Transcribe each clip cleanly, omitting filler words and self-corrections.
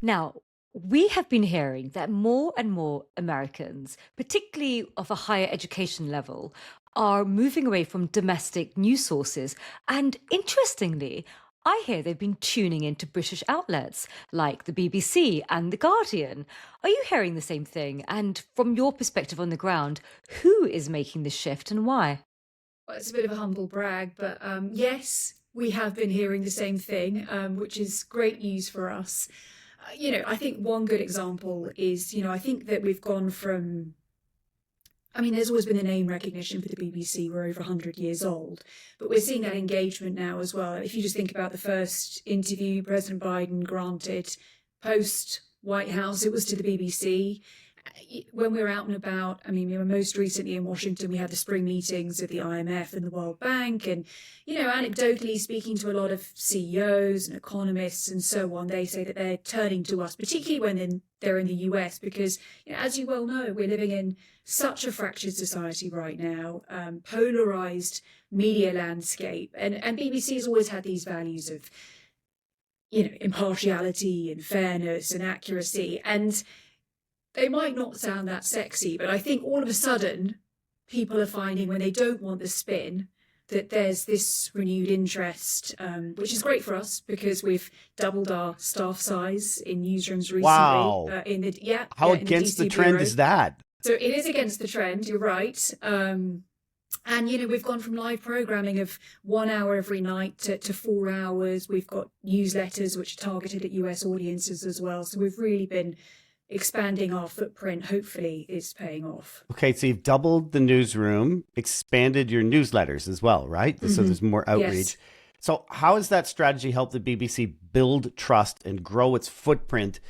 Now, we have been hearing that more and more Americans, particularly of a higher education level, are moving away from domestic news sources. And interestingly, I hear they've been tuning into British outlets like the BBC and The Guardian. Are you hearing the same thing? And from your perspective on the ground, who is making this shift and why? Well, it's a bit of a humble brag, but yes, we have been hearing the same thing, which is great news for us. I think one good example is, I think that we've gone from, I mean, there's always been a name recognition for the BBC. We're over 100 years old, but we're seeing that engagement now as well. If you just think about the first interview President Biden granted post White House, it was to the BBC. When we're out and about, I mean, we were most recently in Washington, we had the spring meetings of the IMF and the World Bank. And, anecdotally speaking to a lot of CEOs and economists and so on, they say that they're turning to us, particularly when they're in the US, because, as you well know, we're living in such a fractured society right now, polarized media landscape. And BBC has always had these values of, impartiality and fairness and accuracy. And they might not sound that sexy, but I think all of a sudden people are finding when they don't want the spin that there's this renewed interest, which is great for us because we've doubled our staff size in newsrooms recently. Wow. How in against the DC trend bureau. is that? So it is against the trend, you're right. And, we've gone from live programming of 1 hour every night to 4 hours. We've got newsletters which are targeted at US audiences as well. So we've really been expanding our footprint. Hopefully it's paying off. Okay, so you've doubled the newsroom, expanded your newsletters as well, right? Mm-hmm. So there's more outreach. Yes. So how has that strategy helped the BBC build trust and grow its footprint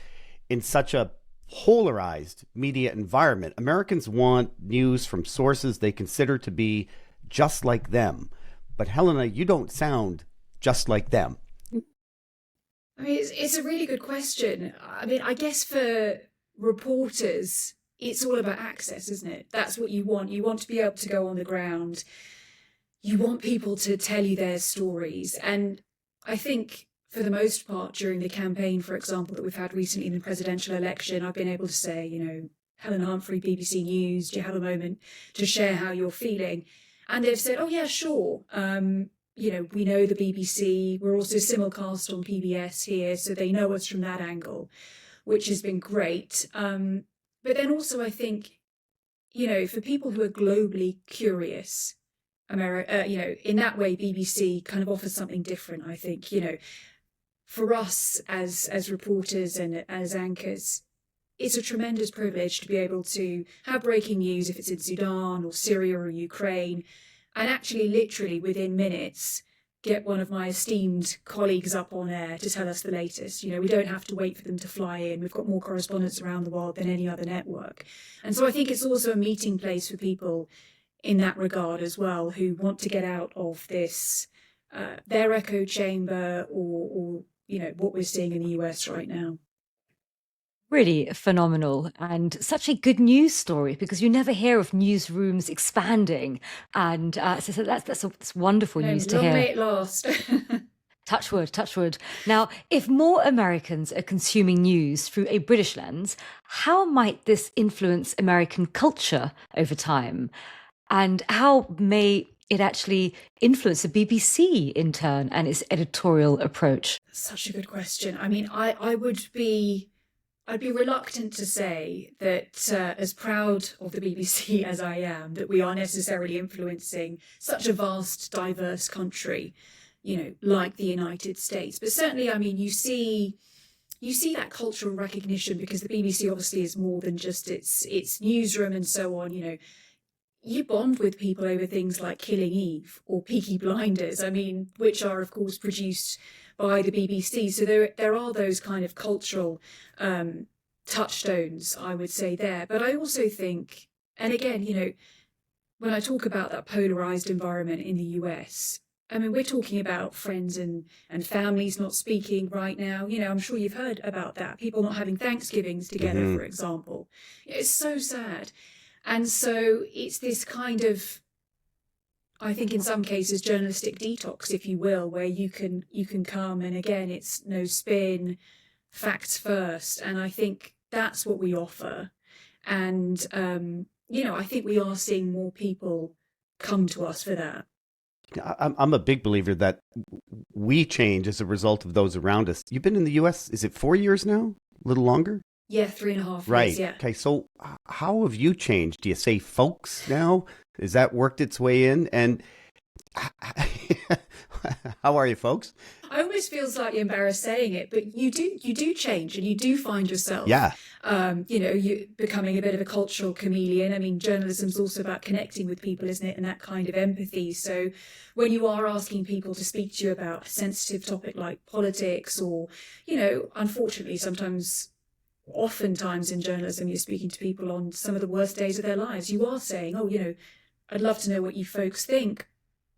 in such a polarized media environment? Americans want news from sources they consider to be just like them. But Helena, you don't sound just like them. I mean, it's a really good question. I mean, I guess for reporters, it's all about access, isn't it? That's what you want. You want to be able to go on the ground. You want people to tell you their stories. And I think for the most part, during the campaign, for example, that we've had recently in the presidential election, I've been able to say, Helena Humphrey, BBC News, do you have a moment to share how you're feeling? And they've said, oh, yeah, sure. We know the BBC. We're also simulcast on PBS here, so they know us from that angle, which has been great. But then also, I think, for people who are globally curious, in that way, BBC kind of offers something different. I think, for us as reporters and as anchors, it's a tremendous privilege to be able to have breaking news if it's in Sudan or Syria or Ukraine, and actually literally within minutes get one of my esteemed colleagues up on air to tell us the latest. We don't have to wait for them to fly in. We've got more correspondents around the world than any other network. And so I think it's also a meeting place for people in that regard as well, who want to get out of this, their echo chamber or what we're seeing in the US right now. Really phenomenal and such a good news story because you never hear of newsrooms expanding. And so that's wonderful news to hear. Long may it last. Touch wood, touch wood. Now, if more Americans are consuming news through a British lens, how might this influence American culture over time? And how may it actually influence the BBC in turn and its editorial approach? Such a good question. I mean, I'd be reluctant to say that as proud of the BBC as I am, that we are necessarily influencing such a vast, diverse country, like the United States. But certainly, I mean, you see that cultural recognition because the BBC obviously is more than just its newsroom and so on. You bond with people over things like Killing Eve or Peaky Blinders, I mean, which are, of course, produced by the BBC. So there are those kind of cultural touchstones, I would say, there. But I also think, and again, when I talk about that polarized environment in the US, I mean, we're talking about friends and families not speaking right now. I'm sure you've heard about that. People not having Thanksgivings together, for example. It's so sad. And so it's this kind of, I think in some cases, journalistic detox, if you will, where you can come and again, it's no spin, facts first. And I think that's what we offer. And, I think we are seeing more people come to us for that. I'm a big believer that we change as a result of those around us. You've been in the US, is it 4 years now? A little longer? Yeah, 3.5 years, Right. yeah. Okay. So how have you changed? Do you say folks now? Has that worked its way in? And how are you, folks? I almost feel slightly embarrassed saying it, but you do change, and you do find yourself, Yeah. you becoming a bit of a cultural chameleon. I mean, journalism's also about connecting with people, isn't it? And that kind of empathy. So when you are asking people to speak to you about a sensitive topic like politics, or, unfortunately, oftentimes in journalism, you're speaking to people on some of the worst days of their lives. You are saying, oh, I'd love to know what you folks think.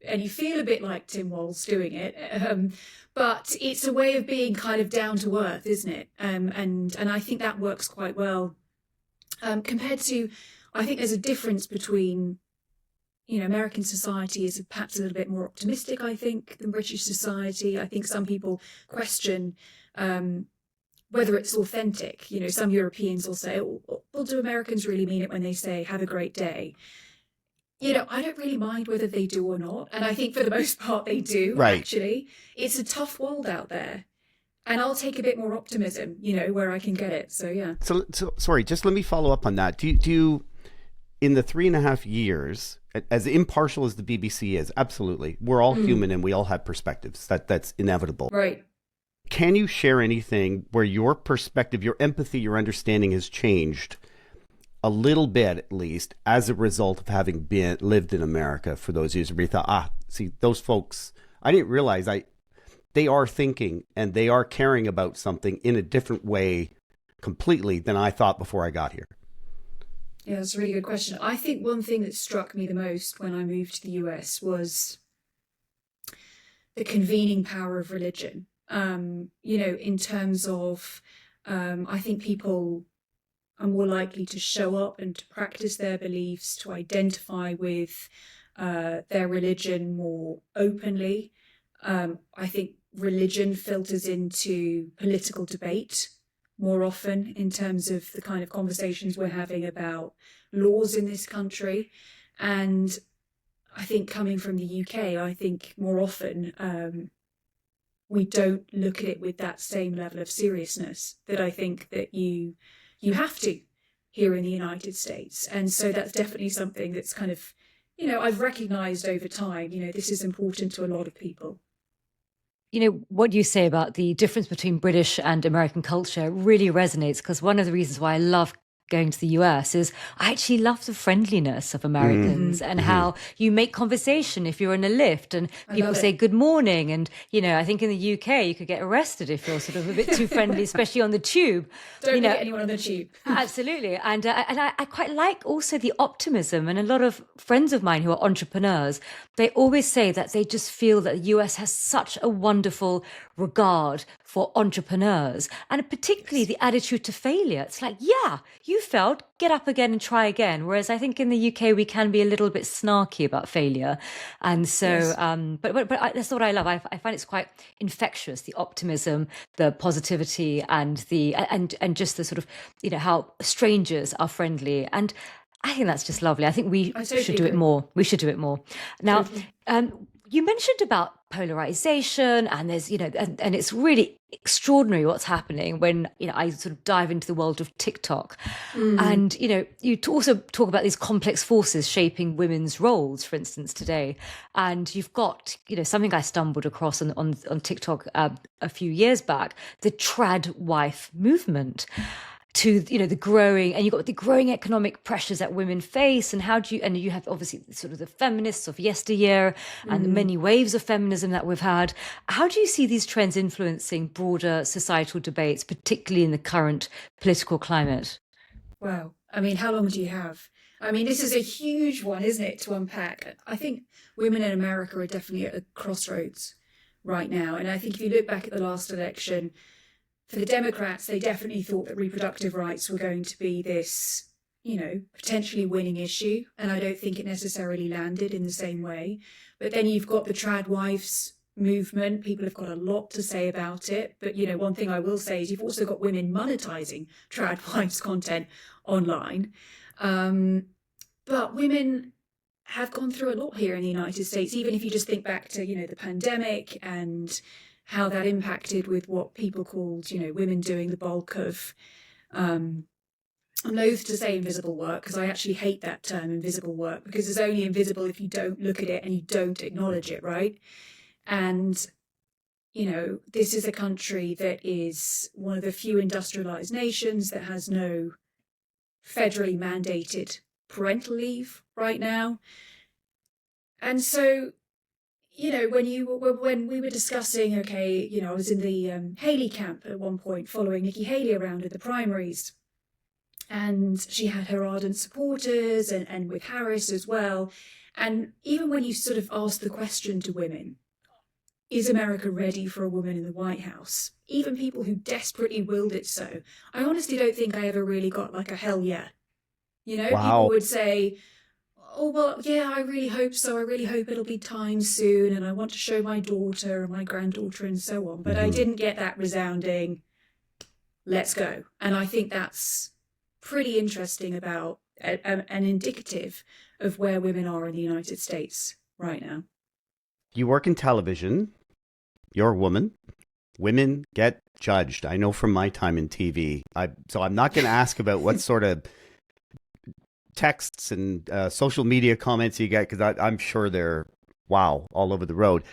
And you feel a bit like Tim Walz doing it, but it's a way of being kind of down to earth, isn't it? And I think that works quite well. Compared to, I think there's a difference between, American society is perhaps a little bit more optimistic, I think, than British society. I think some people question whether it's authentic. Some Europeans will say, oh, well, do Americans really mean it when they say, have a great day? I don't really mind whether they do or not. And I think for the most part they do, Right. actually. It's a tough world out there. And I'll take a bit more optimism, where I can get it. So, yeah. So sorry, just let me follow up on that. Do you, in the 3.5 years, as impartial as the BBC is, absolutely, we're all human and we all have perspectives. That's inevitable. Right. Can you share anything where your perspective, your empathy, your understanding has changed a little bit, at least, as a result of having lived in America for those years, where you thought, see, those folks, I didn't realize they are thinking and they are caring about something in a different way completely than I thought before I got here? Yeah, that's a really good question. I think one thing that struck me the most when I moved to the US was the convening power of religion. In terms of, I think people are more likely to show up and to practice their beliefs, to identify with their religion more openly. I think religion filters into political debate more often in terms of the kind of conversations we're having about laws in this country. And I think coming from the UK, I think more often we don't look at it with that same level of seriousness that I think that you have to here in the United States. And so that's definitely something that's kind of, I've recognized over time, this is important to a lot of people. What you say about the difference between British and American culture really resonates, because one of the reasons why I love going to the US is I actually love the friendliness of Americans and how you make conversation if you're in a lift and people say good morning. And, I think in the UK you could get arrested if you're sort of a bit too friendly, especially on the tube. Don't get anyone on the tube. Absolutely. And I quite like also the optimism. And a lot of friends of mine who are entrepreneurs, they always say that they just feel that the US has such a wonderful regard for entrepreneurs, and particularly the attitude to failure. It's like, yeah, you failed, get up again and try again. Whereas I think in the UK we can be a little bit snarky about failure, and so Yes. but that's what I love. I find it's quite infectious, the optimism, the positivity, and the and just the sort of how strangers are friendly. And I think that's just lovely. I think we totally should do it agree. more. We should do it more. Now, Totally. you mentioned about polarization, and there's, and it's really extraordinary what's happening when, I sort of dive into the world of TikTok. And, you also talk about these complex forces shaping women's roles, for instance, today. And you've got, something I stumbled across on TikTok a few years back, the trad wife movement. To the growing, and you've got the growing economic pressures that women face, and and you have obviously sort of the feminists of yesteryear and the many waves of feminism that we've had. How do you see these trends influencing broader societal debates, particularly in the current political climate? Wow. I mean, how long do you have? I mean, this is a huge one, isn't it, to unpack? I think women in America are definitely at a crossroads right now. And I think if you look back at the last election, for the Democrats, they definitely thought that reproductive rights were going to be this, potentially winning issue. And I don't think it necessarily landed in the same way. But then you've got the trad wives movement. People have got a lot to say about it. But, one thing I will say is you've also got women monetizing trad wives content online. But women have gone through a lot here in the United States, even if you just think back to, the pandemic and how that impacted with what people called, women doing the bulk of, I'm loath to say invisible work, because I actually hate that term, invisible work, because it's only invisible if you don't look at it and you don't acknowledge it, right? And, this is a country that is one of the few industrialized nations that has no federally mandated parental leave right now. And so, when we were discussing, okay, I was in the Haley camp at one point, following Nikki Haley around at the primaries, and she had her ardent supporters, and with Harris as well. And even when you sort of ask the question to women, is America ready for a woman in the White House? Even people who desperately willed it so, I honestly don't think I ever really got like a hell yeah. Wow. People would say, oh, well, yeah, I really hope so. I really hope it'll be time soon. And I want to show my daughter and my granddaughter and so on. But I didn't get that resounding, let's go. And I think that's pretty interesting about and indicative of where women are in the United States right now. You work in television. You're a woman. Women get judged. I know from my time in TV. So I'm not going to ask about what sort of texts and social media comments you get, because I'm sure they're, wow, all over the road.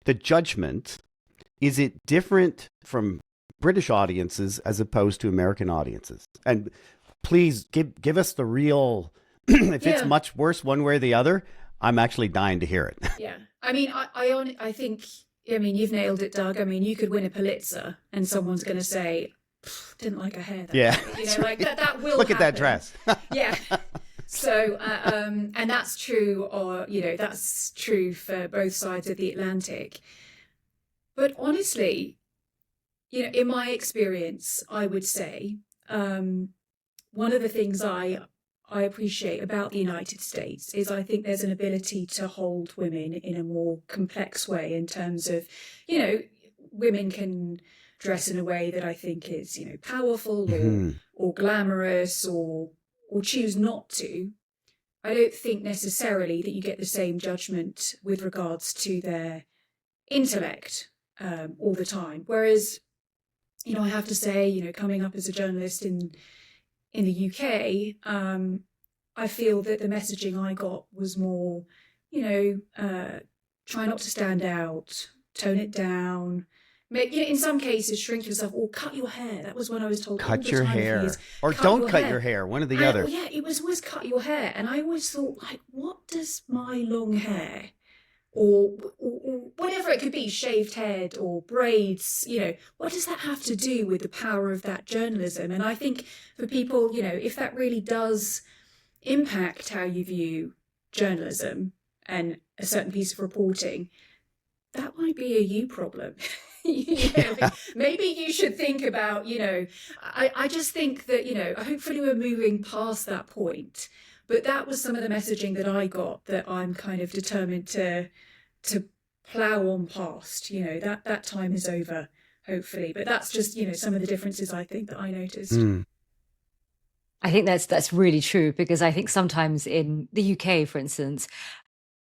The judgment, is it different from British audiences as opposed to American audiences? And please give us the real, if it's much worse one way or the other, I'm actually dying to hear it. Yeah. I mean, I think, you've nailed it, Doug. I mean, you could win a Pulitzer and someone's going to say, didn't like her hair. That will Look happen. at that dress. Yeah. So, and that's true, or, that's true for both sides of the Atlantic. But honestly, in my experience, I would say, one of the things I appreciate about the United States is I think there's an ability to hold women in a more complex way, in terms of, women can dress in a way that I think is, powerful or glamorous or choose not to. I don't think necessarily that you get the same judgment with regards to their intellect all the time. Whereas, I have to say, coming up as a journalist in the UK, I feel that the messaging I got was more, try not to stand out, tone it down. In some cases, shrink yourself or cut your hair. That was when I was told. Cut your hair. Or don't cut your hair. One or the other. Yeah, it was always cut your hair. And I always thought, like, what does my long hair or whatever it could be, shaved head or braids, what does that have to do with the power of that journalism? And I think for people, if that really does impact how you view journalism and a certain piece of reporting, that might be a you problem. Maybe you should think about, I just think that, hopefully we're moving past that point. But that was some of the messaging that I got that I'm kind of determined to plow on past. That time is over, hopefully. But that's just, some of the differences I think that I noticed. I think that's really true, because I think sometimes in the UK, for instance,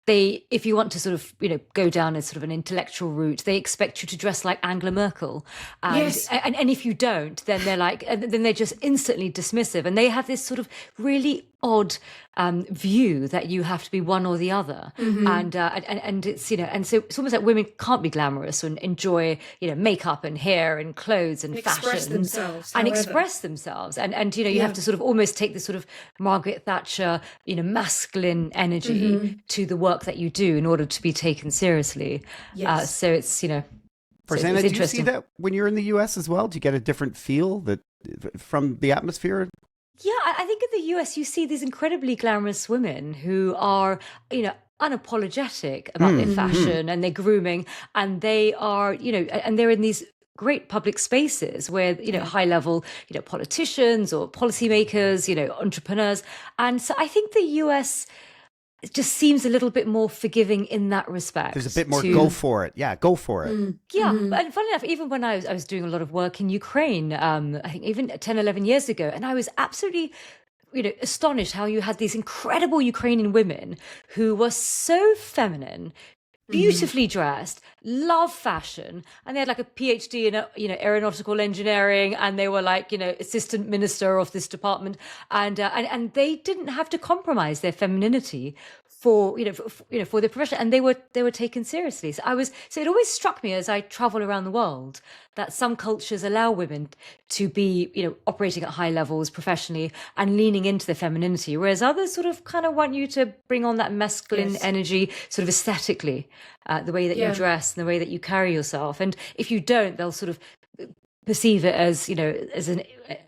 if you want to sort of, go down a sort of an intellectual route, they expect you to dress like Angela Merkel. And, yes. and if you don't, then then they're just instantly dismissive. And they have this sort of really odd view that you have to be one or the other. And it's, and so it's almost like women can't be glamorous and enjoy, makeup and hair and clothes and fashion. Express themselves. And you have to sort of almost take this sort of Margaret Thatcher, masculine energy to the work that you do in order to be taken seriously. Yes. So it's, Farzana, do you see that when you're in the US as well? Do you get a different feel from the atmosphere? Yeah, I think in the US you see these incredibly glamorous women who are, unapologetic about their fashion and their grooming, and they are, and they're in these great public spaces where, high level, politicians or policymakers, entrepreneurs. And so I think the US it just seems a little bit more forgiving in that respect. There's a bit more go for it. Yeah, go for it. Yeah, and funny enough, even when I was doing a lot of work in Ukraine, I think even 10, 11 years ago, and I was absolutely astonished how you had these incredible Ukrainian women who were so feminine, beautifully dressed, love fashion, and they had like a PhD in aeronautical engineering, and they were like assistant minister of this department, and they didn't have to compromise their femininity for for their profession, and they were taken seriously. So it always struck me as I travel around the world that some cultures allow women to be operating at high levels professionally and leaning into their femininity, whereas others sort of kind of want you to bring on that masculine energy sort of aesthetically, the way that you dress and the way that you carry yourself, and if you don't, they'll sort of perceive it as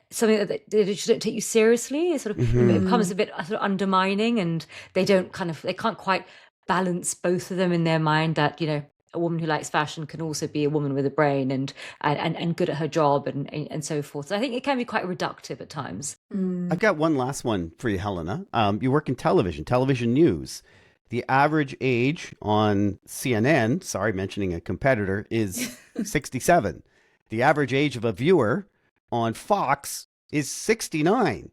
something that they just don't take you seriously. It sort of it becomes a bit sort of undermining, and they can't quite balance both of them in their mind, that a woman who likes fashion can also be a woman with a brain and good at her job and so forth. So I think it can be quite reductive at times. I've got one last one for you, Helena. You work in television news. The average age on CNN, sorry, mentioning a competitor, is 67. The average age of a viewer on Fox is 69.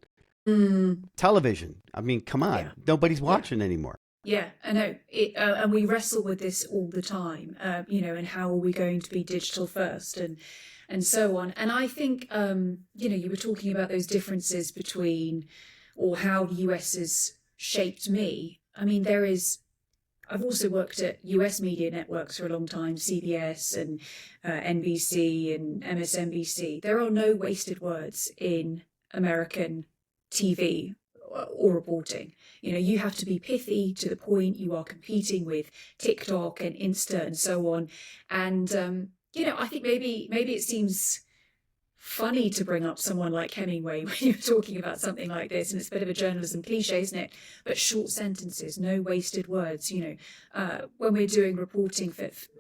Television. I mean, come on. Nobody's watching anymore. Yeah, I know. And we wrestle with this all the time, and how are we going to be digital first and so on. And I think, you were talking about those differences between, or how the US has shaped me. I mean, I've also worked at US media networks for a long time, CBS and NBC and MSNBC. There are no wasted words in American TV or reporting. You have to be pithy, to the point. You are competing with TikTok and Insta and so on. And, I think maybe it seems funny to bring up someone like Hemingway when you're talking about something like this, and it's a bit of a journalism cliche, isn't it? But short sentences, no wasted words. When we're doing reporting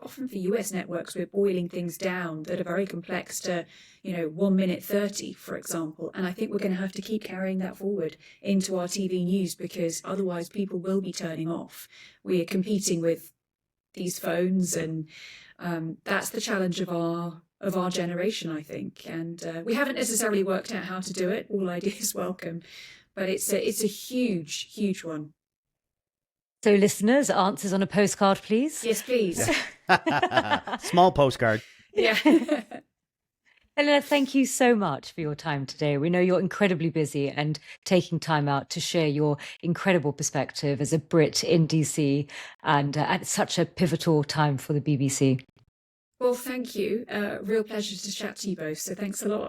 often for US networks, we're boiling things down that are very complex to 1 minute 30, for example. And I think we're going to have to keep carrying that forward into our TV news, because otherwise people will be turning off. We're competing with these phones, and that's the challenge of our generation, I think. And we haven't necessarily worked out how to do it. All ideas welcome, but it's a huge, huge one. So listeners, answers on a postcard, please. Yes, please. Small postcard. Yeah. Helena, thank you so much for your time today. We know you're incredibly busy, and taking time out to share your incredible perspective as a Brit in DC, and at such a pivotal time for the BBC. Well, thank you. Real pleasure to chat to you both. So thanks a lot.